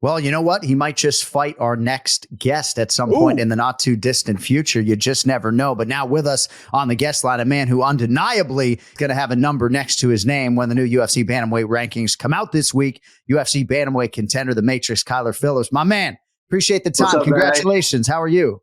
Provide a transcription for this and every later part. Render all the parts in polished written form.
Well, you know what? He might just fight our next guest at some point in the not too distant future. You just never know. But now with us on the guest line, a man who undeniably is going to have a number next to his name when the new UFC bantamweight rankings come out this week. UFC bantamweight contender, the Matrix, Kyler Phillips. My man, appreciate the time. What's up, congratulations. man? How are you?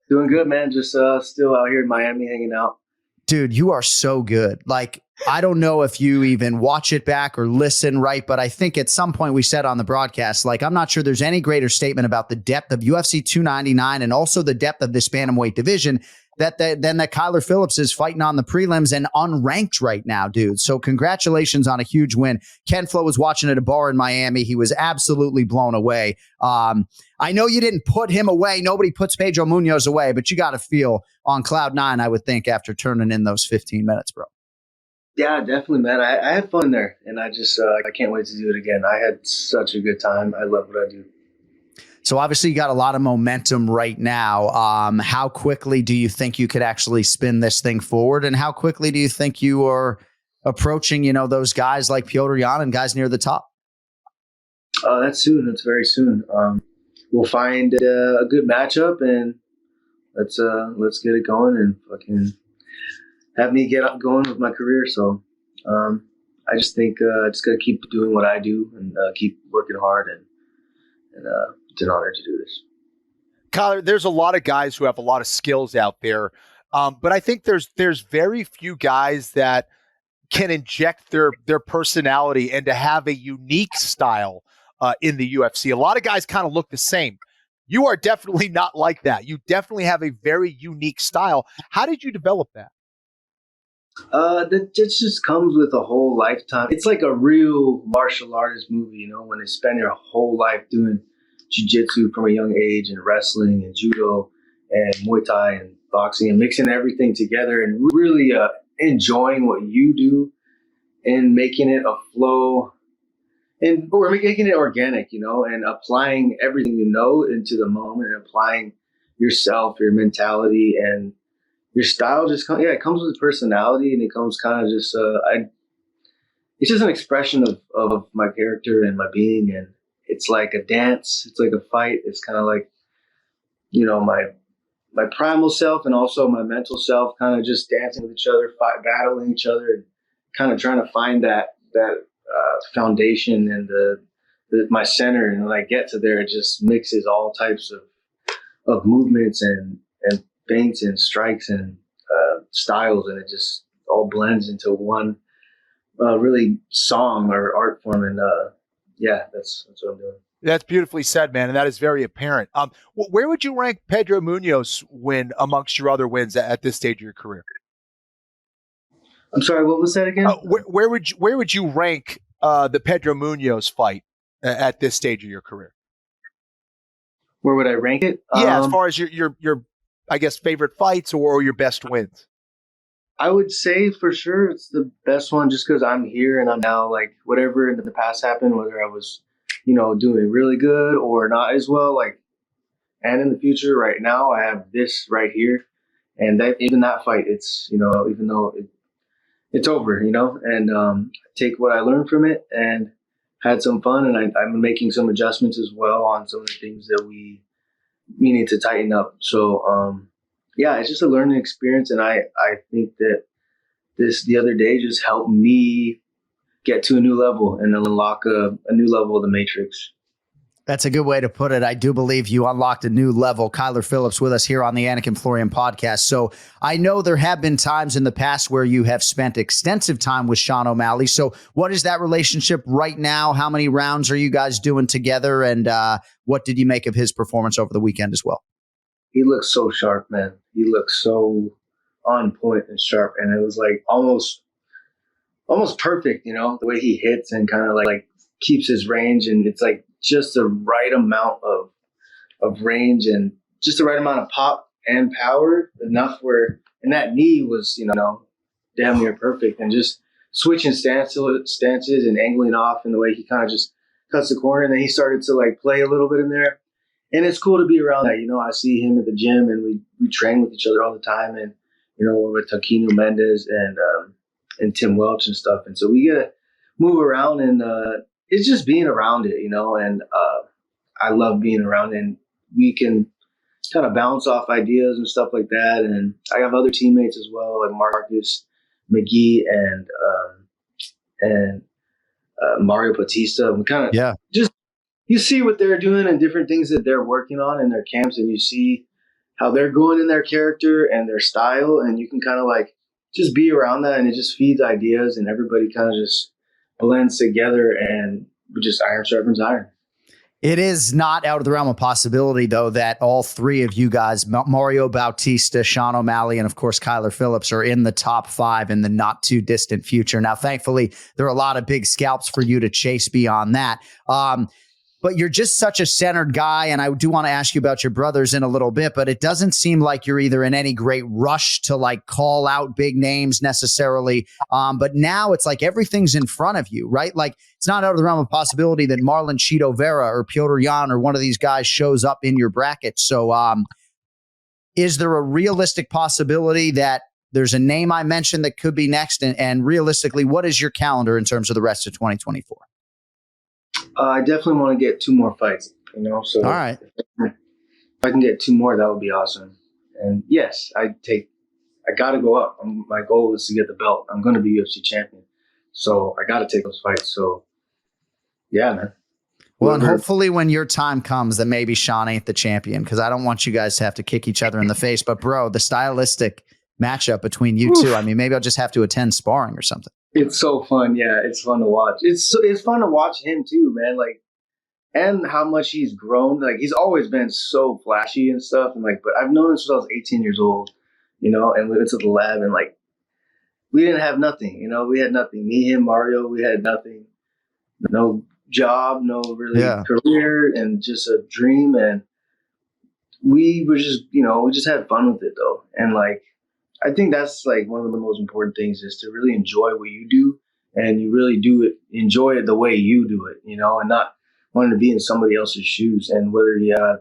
Doing good, man. Just still out here in Miami hanging out. Dude, you are so good. Like, I don't know if you even watch it back or listen, right? But I think at some point we said on the broadcast, like, I'm not sure there's any greater statement about the depth of UFC 299 and also the depth of this bantamweight division than that Kyler Phillips is fighting on the prelims and unranked right now, dude. So congratulations on a huge win. Ken Flo was watching at a bar in Miami. He was absolutely blown away. I know you didn't put him away. Nobody puts Pedro Munoz away, but you got to feel on cloud nine, I would think, after turning in those 15 minutes, bro. Yeah, definitely, man. I had fun there, and I just I can't wait to do it again. I had such a good time. I love what I do. So obviously you got a lot of momentum right now. How quickly do you think you could actually spin this thing forward? And how quickly do you think you are approaching, those guys like Petr Yan and guys near the top? That's soon. That's very soon. We'll find a good matchup, and let's get it going and fucking have me get up going with my career. So I just think I just got to keep doing what I do and keep working hard, and it's an honor to do this. Kyler, there's a lot of guys who have a lot of skills out there, but I think there's very few guys that can inject their personality and to have a unique style in the UFC. A lot of guys kind of look the same. You are definitely not like that. You definitely have a very unique style. How did you develop that? That just comes with a whole lifetime. It's like a real martial artist movie, when you spend your whole life doing jiu-jitsu from a young age and wrestling and judo and Muay Thai and boxing and mixing everything together and really enjoying what you do and making it a flow or making it organic, and applying everything into the moment and applying yourself, your mentality, and your style just it comes with personality, and it comes kind of just it's just an expression of my character and my being, and it's like a dance, it's like a fight, it's kind of like my primal self and also my mental self kind of just dancing with each other, battling each other, and kind of trying to find that foundation and my center, and when I get to there, it just mixes all types of movements and feints and strikes and styles, and it just all blends into one really song or art form. And that's what I'm doing. That's beautifully said, man, and that is very apparent. Where would you rank Pedro Munoz win amongst your other wins at this stage of your career? I'm sorry, what was that again? Where would you rank the Pedro Munoz fight at this stage of your career? Where would I rank it? Yeah, as far as your I guess favorite fights or your best wins. I would say for sure it's the best one, just because I'm here and I'm now, like, whatever in the past happened, whether I was doing really good or not as well, like, and in the future right now I have this right here, and that even that fight, it's even though it's over, and take what I learned from it and had some fun, and I'm making some adjustments as well on some of the things that we need to tighten up. So it's just a learning experience, and I think that the other day just helped me get to a new level and unlock a new level of the Matrix. That's a good way to put it. I do believe you unlocked a new level. Kyler Phillips with us here on the Anik Florian podcast. So I know there have been times in the past where you have spent extensive time with Sean O'Malley. So what is that relationship right now? How many rounds are you guys doing together? And what did you make of his performance over the weekend as well? He looks so sharp, man. He looks so on point and sharp. And it was like almost perfect, the way he hits and kind of like keeps his range. And it's like just the right amount of range and just the right amount of pop and power, enough where, and that knee was, damn near perfect, and just switching stances and angling off, and the way he kind of just cuts the corner, and then he started to like play a little bit in there. And it's cool to be around that. I see him at the gym, and we train with each other all the time, and we're with Taquino Mendez and Tim Welch and stuff, and so we get to move around and it's just being around it, you know, and I love being around it. And we can kind of bounce off ideas and stuff like that. And I have other teammates as well, like Marcus McGee and Mario Batista. We kind of just, you see what they're doing and different things that they're working on in their camps, and you see how they're growing in their character and their style, and you can kind of like just be around that, and it just feeds ideas, and everybody kind of just blends together, and we just iron sharpens iron. It is not out of the realm of possibility, though, that all three of you guys, Mario Bautista, Sean O'Malley, and of course, Kyler Phillips, are in the top 5 in the not too distant future. Now, thankfully, there are a lot of big scalps for you to chase beyond that. But you're just such a centered guy. And I do want to ask you about your brothers in a little bit, but it doesn't seem like you're either in any great rush to like call out big names necessarily. But now it's like everything's in front of you, right? Like it's not out of the realm of possibility that Marlon Chito Vera or Piotr Jan or one of these guys shows up in your bracket. So is there a realistic possibility that there's a name I mentioned that could be next? And realistically, what is your calendar in terms of the rest of 2024? I definitely want to get 2 more fights, you know, so all right. If I can get 2 more, that would be awesome. And yes, I got to go up. My goal is to get the belt. I'm going to be UFC champion. So I got to take those fights. So yeah, man. Well, and hopefully when your time comes that maybe Sean ain't the champion, because I don't want you guys to have to kick each other in the face. But bro, the stylistic matchup between you two, I mean, maybe I'll just have to attend sparring or something. It's so fun. Yeah, it's fun to watch. It's fun to watch him too, man. Like, and how much he's grown. Like, he's always been so flashy and stuff. And like, but I've known him since I was 18 years old, you know. And we went to the lab, and like, we didn't have nothing, you know. We had nothing. Me, him, Mario. We had nothing. No job, no really career, and just a dream. And we were just, you know, we just had fun with it though. And like, I think that's like one of the most important things is to really enjoy what you do, and you really do it, enjoy it the way you do it, you know, and not wanting to be in somebody else's shoes. And whether you have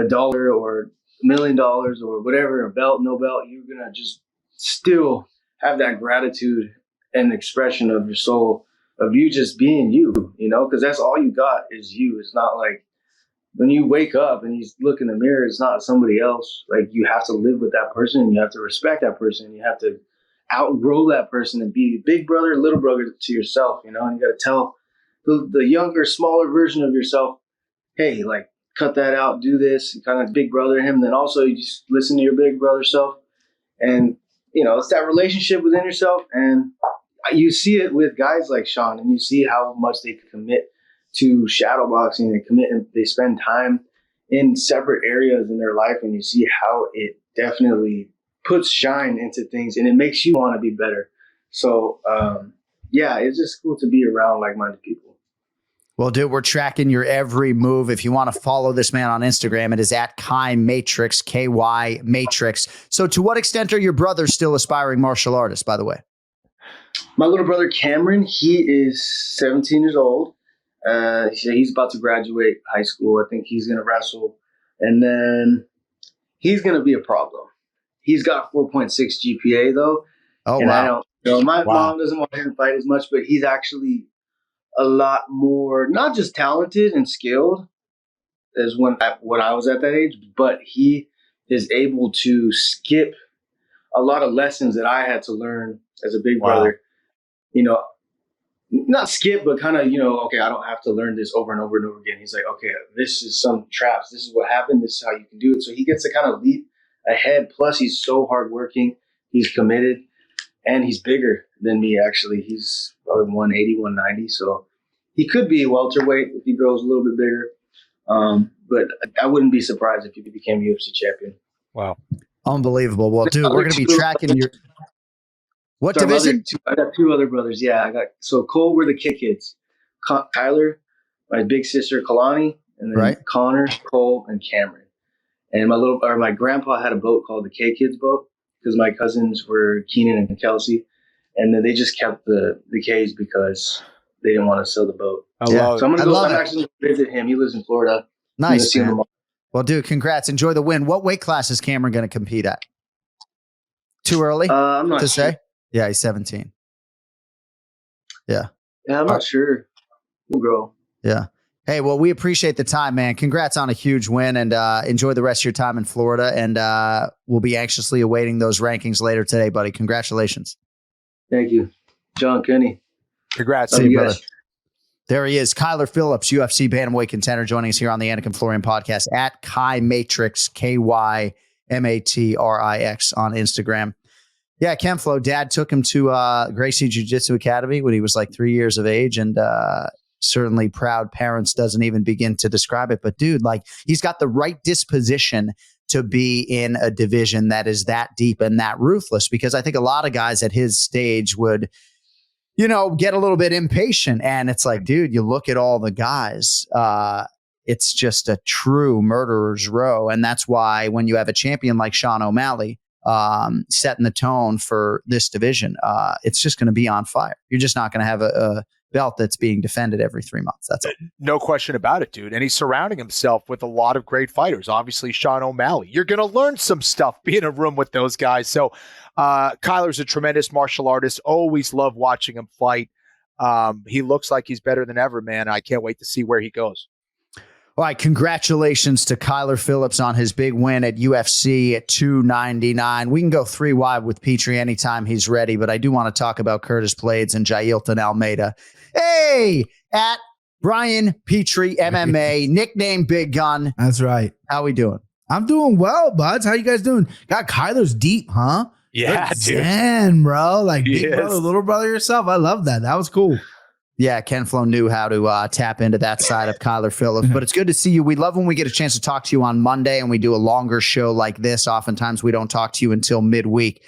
$1 or $1 million or whatever, a belt, no belt, you're going to just still have that gratitude and expression of your soul of you just being you, you know, because that's all you got is you. It's not like, when you wake up and you look in the mirror, it's not somebody else. Like, you have to live with that person, and you have to respect that person. And you have to outgrow that person and be big brother, little brother to yourself, you know. And you got to tell the younger, smaller version of yourself, hey, like, cut that out, do this, kind of big brother him. And then also you just listen to your big brother self. And, you know, it's that relationship within yourself. And you see it with guys like Sean, and you see how much they commit to shadow boxing. They commit and they spend time in separate areas in their life, and you see how it definitely puts shine into things, and it makes you want to be better. So yeah, it's just cool to be around like-minded people. Well, dude, we're tracking your every move. If you want to follow this man on Instagram, it is at Kai Matrix, KY Matrix. So to what extent are your brothers still aspiring martial artists, by the way? My little brother Cameron, he is 17 years old. He's about to graduate high school. I think he's going to wrestle. And then he's going to be a problem. He's got 4.6 GPA, though. Oh, and wow. I don't know. My mom doesn't want him to fight as much, but he's actually a lot more, not just talented and skilled as when I was at that age, but he is able to skip a lot of lessons that I had to learn as a big brother. You know, not skip, but kind of, you know, okay, I don't have to learn this over and over and over again. He's like, okay, this is some traps. This is what happened. This is how you can do it. So he gets to kind of leap ahead. Plus, he's so hardworking. He's committed, and he's bigger than me, actually. He's probably 180, 190. So he could be a welterweight if he grows a little bit bigger. But I wouldn't be surprised if he became UFC champion. Wow. Unbelievable. Well, dude, we're going to be tracking your... What division? I got 2 other brothers. Yeah, so Cole, we're the kids. Kyler, my big sister Kalani, and then Connor, Cole, and Cameron. And my grandpa had a boat called the K Kids boat because my cousins were Keenan and Kelsey, and then they just kept the K's because they didn't want to sell the boat. So I'm actually going to visit him. He lives in Florida. Nice, man. Well, dude, congrats. Enjoy the win. What weight class is Cameron going to compete at? Too early I'm not to sure. say? Yeah, he's 17. Yeah. Yeah, I'm not sure. We'll grow. Yeah. Hey, well, we appreciate the time, man. Congrats on a huge win, and enjoy the rest of your time in Florida. And we'll be anxiously awaiting those rankings later today, buddy. Congratulations. Thank you, John Kenny. Congrats. See you, brother. There he is, Kyler Phillips, UFC bantamweight contender, joining us here on the Anik Florian podcast at Kai Matrix, KYMATRIX on Instagram. Yeah, Ken Flo, dad took him to Gracie Jiu-Jitsu Academy when he was like 3 years of age, and certainly proud parents doesn't even begin to describe it. But dude, like, he's got the right disposition to be in a division that is that deep and that ruthless, because I think a lot of guys at his stage would, you know, get a little bit impatient. And it's like, dude, you look at all the guys, it's just a true murderer's row. And that's why when you have a champion like Sean O'Malley setting the tone for this division, it's just going to be on fire. You're just not going to have a belt that's being defended every 3 months. That's it. No question about it, dude. And he's surrounding himself with a lot of great fighters. Obviously, Sean O'Malley. You're going to learn some stuff being in a room with those guys. So Kyler's a tremendous martial artist. Always love watching him fight. He looks like he's better than ever, man. I can't wait to see where he goes. All right, congratulations to Kyler Phillips on his big win at UFC at 299. We can go 3 wide with Petrie anytime he's ready, but I do want to talk about Curtis Blades and Jailton Almeida. Hey, at Brian Petrie MMA, nickname Big Gun. That's right. How we doing? I'm doing well, buds. How you guys doing? God, Kyler's deep, huh? Yeah, dude. Zen, bro. Like big Yes. brother, little brother yourself. I love that. That was cool. Yeah, Ken Flo knew how to tap into that side of Kyler Phillips, but it's good to see you. We love when we get a chance to talk to you on Monday and we do a longer show like this. Oftentimes we don't talk to you until midweek.